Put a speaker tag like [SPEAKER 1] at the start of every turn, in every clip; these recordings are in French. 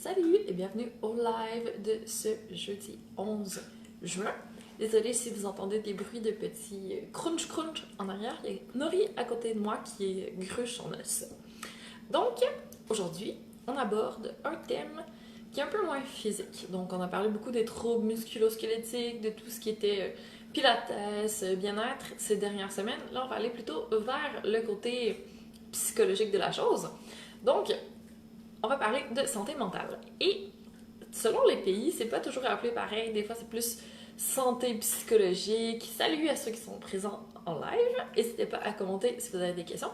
[SPEAKER 1] Salut et bienvenue au live de ce jeudi 11 juin. Désolée si vous entendez des bruits de petits crunch crunch en arrière. Il y a Nori à côté de moi qui gruge son os. Donc, aujourd'hui, on aborde un thème qui est un peu moins physique. Donc, on a parlé beaucoup des troubles musculo-squelettiques, de tout ce qui était pilates, bien-être ces dernières semaines. Là, on va aller plutôt vers le côté psychologique de la chose. Donc, on va parler de santé mentale. Et selon les pays, c'est pas toujours appelé pareil. Des fois, c'est plus santé psychologique. Salut à ceux qui sont présents en live. N'hésitez pas à commenter si vous avez des questions.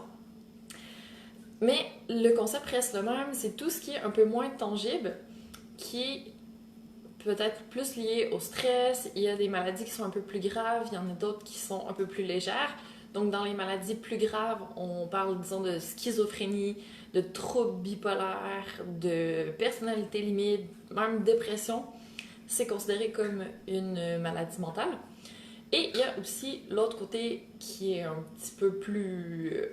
[SPEAKER 1] Mais le concept reste le même. C'est tout ce qui est un peu moins tangible, qui est peut-être plus lié au stress. Il y a des maladies qui sont un peu plus graves. Il y en a d'autres qui sont un peu plus légères. Donc, dans les maladies plus graves, on parle, disons, de schizophrénie, de troubles bipolaires, de personnalité limite, même dépression. C'est considéré comme une maladie mentale. Et il y a aussi l'autre côté qui est un petit peu plus,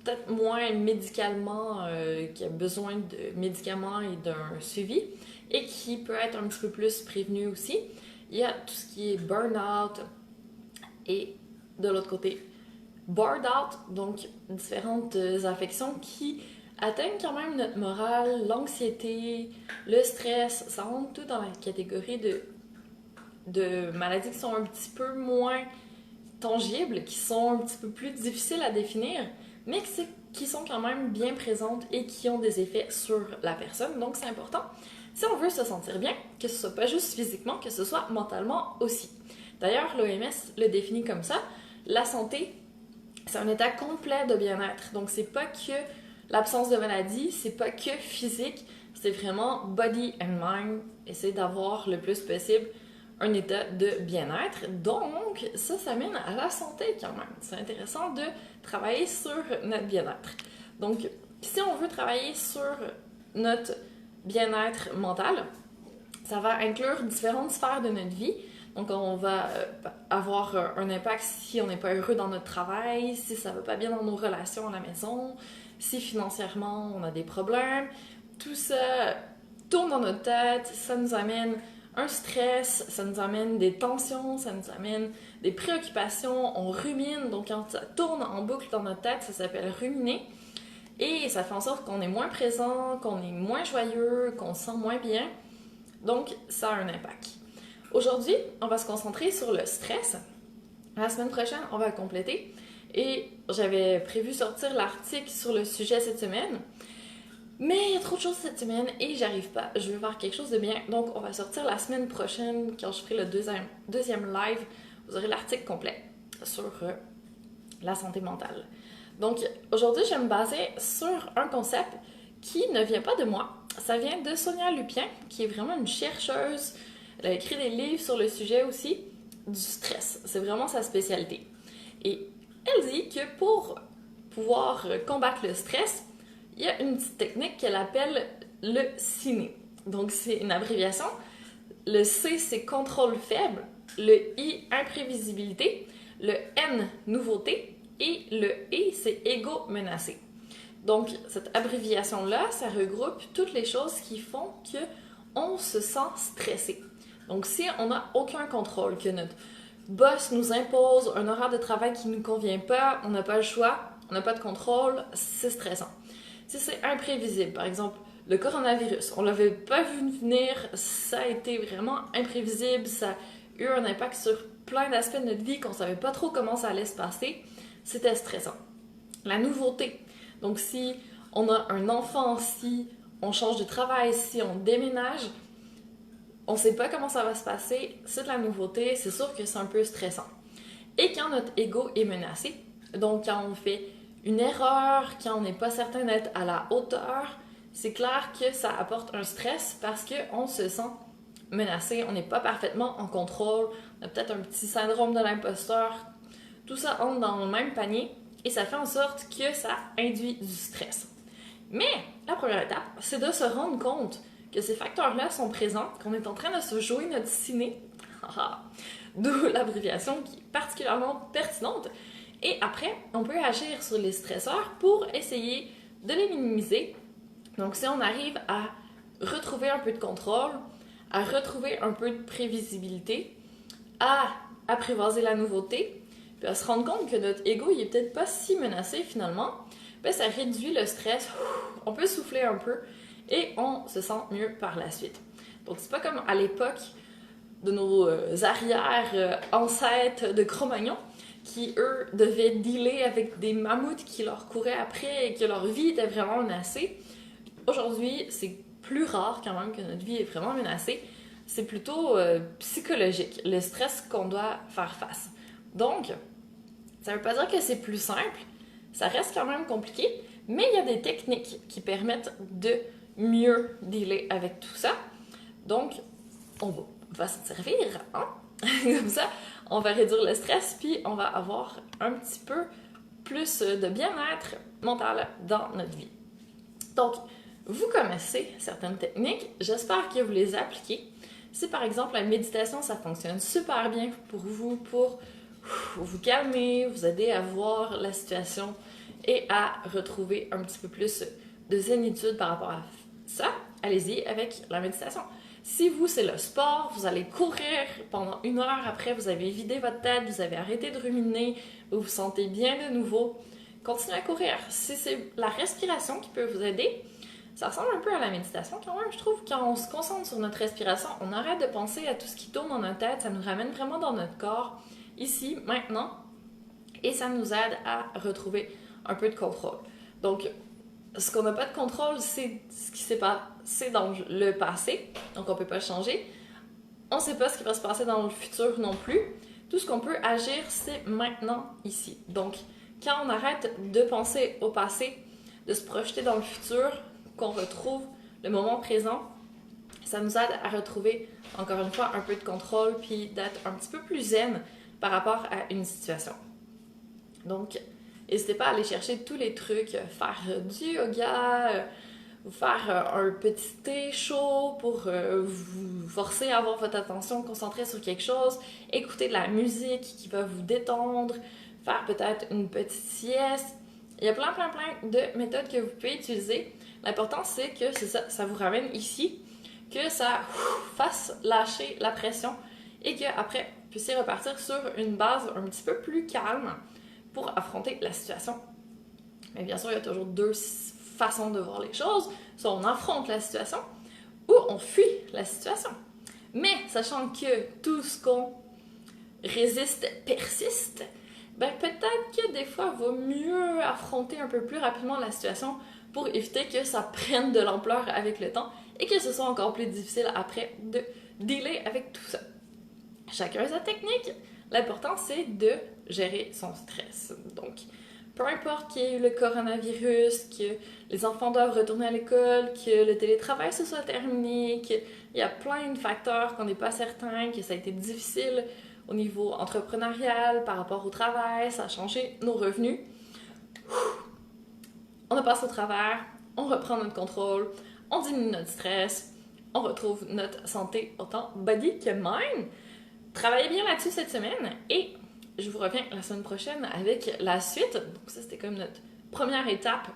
[SPEAKER 1] peut-être moins médicalement, qui a besoin de médicaments et d'un suivi, et qui peut être un petit peu plus prévenu aussi. Il y a tout ce qui est burn-out et de l'autre côté, bored out, donc différentes affections qui atteignent quand même notre morale, l'anxiété, le stress. Ça rentre tout dans la catégorie de maladies qui sont un petit peu moins tangibles, qui sont un petit peu plus difficiles à définir, mais qui sont quand même bien présentes et qui ont des effets sur la personne. Donc c'est important, si on veut se sentir bien, que ce soit pas juste physiquement, que ce soit mentalement aussi. D'ailleurs, l'OMS le définit comme ça, la santé, c'est un état complet de bien-être. Donc, c'est pas que l'absence de maladie, c'est pas que physique, c'est vraiment body and mind. Essayer d'avoir le plus possible un état de bien-être. Donc, ça mène à la santé quand même. C'est intéressant de travailler sur notre bien-être. Donc, si on veut travailler sur notre bien-être mental, ça va inclure différentes sphères de notre vie. Donc, on va avoir un impact si on n'est pas heureux dans notre travail, si ça va pas bien dans nos relations à la maison, si financièrement on a des problèmes. Tout ça tourne dans notre tête, ça nous amène un stress, ça nous amène des tensions, ça nous amène des préoccupations, on rumine. Donc, quand ça tourne en boucle dans notre tête, ça s'appelle ruminer. Et ça fait en sorte qu'on est moins présent, qu'on est moins joyeux, qu'on se sent moins bien. Donc, ça a un impact. Aujourd'hui, on va se concentrer sur le stress. La semaine prochaine, on va compléter. Et j'avais prévu sortir l'article sur le sujet cette semaine. Mais il y a trop de choses cette semaine et j'arrive pas. Je veux faire quelque chose de bien. Donc, on va sortir la semaine prochaine, quand je ferai le deuxième live. Vous aurez l'article complet sur la santé mentale. Donc, aujourd'hui, je vais me baser sur un concept qui ne vient pas de moi. Ça vient de Sonia Lupien, qui est vraiment une chercheuse. Elle a écrit des livres sur le sujet aussi du stress. C'est vraiment sa spécialité. Et elle dit que pour pouvoir combattre le stress, il y a une petite technique qu'elle appelle le ciné. Donc, c'est une abréviation. Le C, c'est contrôle faible. Le I, imprévisibilité. Le N, nouveauté. Et le E, c'est égo menacé. Donc, cette abréviation-là, ça regroupe toutes les choses qui font qu'on se sent stressé. Donc, si on n'a aucun contrôle, que notre boss nous impose un horaire de travail qui ne nous convient pas, on n'a pas le choix, on n'a pas de contrôle, c'est stressant. Si c'est imprévisible, par exemple, le coronavirus, on ne l'avait pas vu venir, ça a été vraiment imprévisible, ça a eu un impact sur plein d'aspects de notre vie qu'on ne savait pas trop comment ça allait se passer, c'était stressant. La nouveauté, donc si on a un enfant, si on change de travail, si on déménage, on ne sait pas comment ça va se passer, c'est de la nouveauté, c'est sûr que c'est un peu stressant. Et quand notre ego est menacé, donc quand on fait une erreur, quand on n'est pas certain d'être à la hauteur, c'est clair que ça apporte un stress parce qu'on se sent menacé, on n'est pas parfaitement en contrôle, on a peut-être un petit syndrome de l'imposteur. Tout ça entre dans le même panier et ça fait en sorte que ça induit du stress. Mais la première étape, c'est de se rendre compte que ces facteurs-là sont présents, qu'on est en train de se jouer notre ciné, d'où l'abréviation qui est particulièrement pertinente. Et après, on peut agir sur les stresseurs pour essayer de les minimiser. Donc, si on arrive à retrouver un peu de contrôle, à retrouver un peu de prévisibilité, à apprivoiser la nouveauté, puis à se rendre compte que notre ego, il est peut-être pas si menacé finalement, ben ça réduit le stress, on peut souffler un peu et on se sent mieux par la suite. Donc c'est pas comme à l'époque de nos arrière-ancêtres de Cro-Magnon qui, eux, devaient dealer avec des mammouths qui leur couraient après et que leur vie était vraiment menacée. Aujourd'hui, c'est plus rare quand même que notre vie est vraiment menacée. C'est plutôt psychologique, le stress qu'on doit faire face. Donc, ça veut pas dire que c'est plus simple, ça reste quand même compliqué, mais il y a des techniques qui permettent de mieux dealer avec tout ça. Donc, on va s'en servir, hein? Comme ça, on va réduire le stress, puis on va avoir un petit peu plus de bien-être mental dans notre vie. Donc, vous connaissez certaines techniques, j'espère que vous les appliquez. Si par exemple la méditation, ça fonctionne super bien pour vous, pour vous calmer, vous aider à voir la situation et à retrouver un petit peu plus de zénitude par rapport à ça, allez-y avec la méditation. Si vous, c'est le sport, vous allez courir pendant 1 heure, après vous avez vidé votre tête, vous avez arrêté de ruminer, vous vous sentez bien de nouveau, continuez à courir. Si c'est la respiration qui peut vous aider, ça ressemble un peu à la méditation quand même, je trouve. Quand on se concentre sur notre respiration, on arrête de penser à tout ce qui tourne dans notre tête, ça nous ramène vraiment dans notre corps, ici, maintenant, et ça nous aide à retrouver un peu de contrôle. Donc, ce qu'on n'a pas de contrôle, c'est ce qui s'est passé dans le passé, donc on ne peut pas le changer. On ne sait pas ce qui va se passer dans le futur non plus. Tout ce qu'on peut agir, c'est maintenant, ici. Donc, quand on arrête de penser au passé, de se projeter dans le futur, qu'on retrouve le moment présent, ça nous aide à retrouver, encore une fois, un peu de contrôle, puis d'être un petit peu plus zen par rapport à une situation. Donc, n'hésitez pas à aller chercher tous les trucs, faire du yoga, faire un petit thé chaud pour vous forcer à avoir votre attention concentrée sur quelque chose, écouter de la musique qui va vous détendre, faire peut-être une petite sieste. Il y a plein de méthodes que vous pouvez utiliser. L'important, c'est que ça vous ramène ici, que ça fasse lâcher la pression et qu'après, vous puissiez repartir sur une base un petit peu plus calme pour affronter la situation. Mais bien sûr, il y a toujours 2 façons de voir les choses. Soit on affronte la situation ou on fuit la situation. Mais sachant que tout ce qu'on résiste persiste, ben peut-être que des fois, il vaut mieux affronter un peu plus rapidement la situation pour éviter que ça prenne de l'ampleur avec le temps et que ce soit encore plus difficile après de dealer avec tout ça. Chacun a sa technique. L'important, c'est de gérer son stress. Donc, peu importe qu'il y ait eu le coronavirus, que les enfants doivent retourner à l'école, que le télétravail se soit terminé, qu'il y a plein de facteurs qu'on n'est pas certain, que ça a été difficile au niveau entrepreneurial par rapport au travail, ça a changé nos revenus. On a passé au travers, on reprend notre contrôle, on diminue notre stress, on retrouve notre santé autant body que mind. Travaillez bien là-dessus cette semaine et je vous reviens la semaine prochaine avec la suite. Donc ça, c'était comme notre première étape.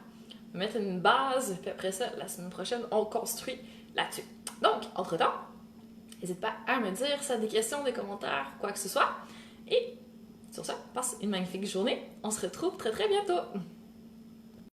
[SPEAKER 1] Mettre une base, puis après ça, la semaine prochaine, on construit là-dessus. Donc, entre-temps, n'hésite pas à me dire si tu as des questions, des commentaires, quoi que ce soit. Et sur ça, passe une magnifique journée. On se retrouve très très bientôt.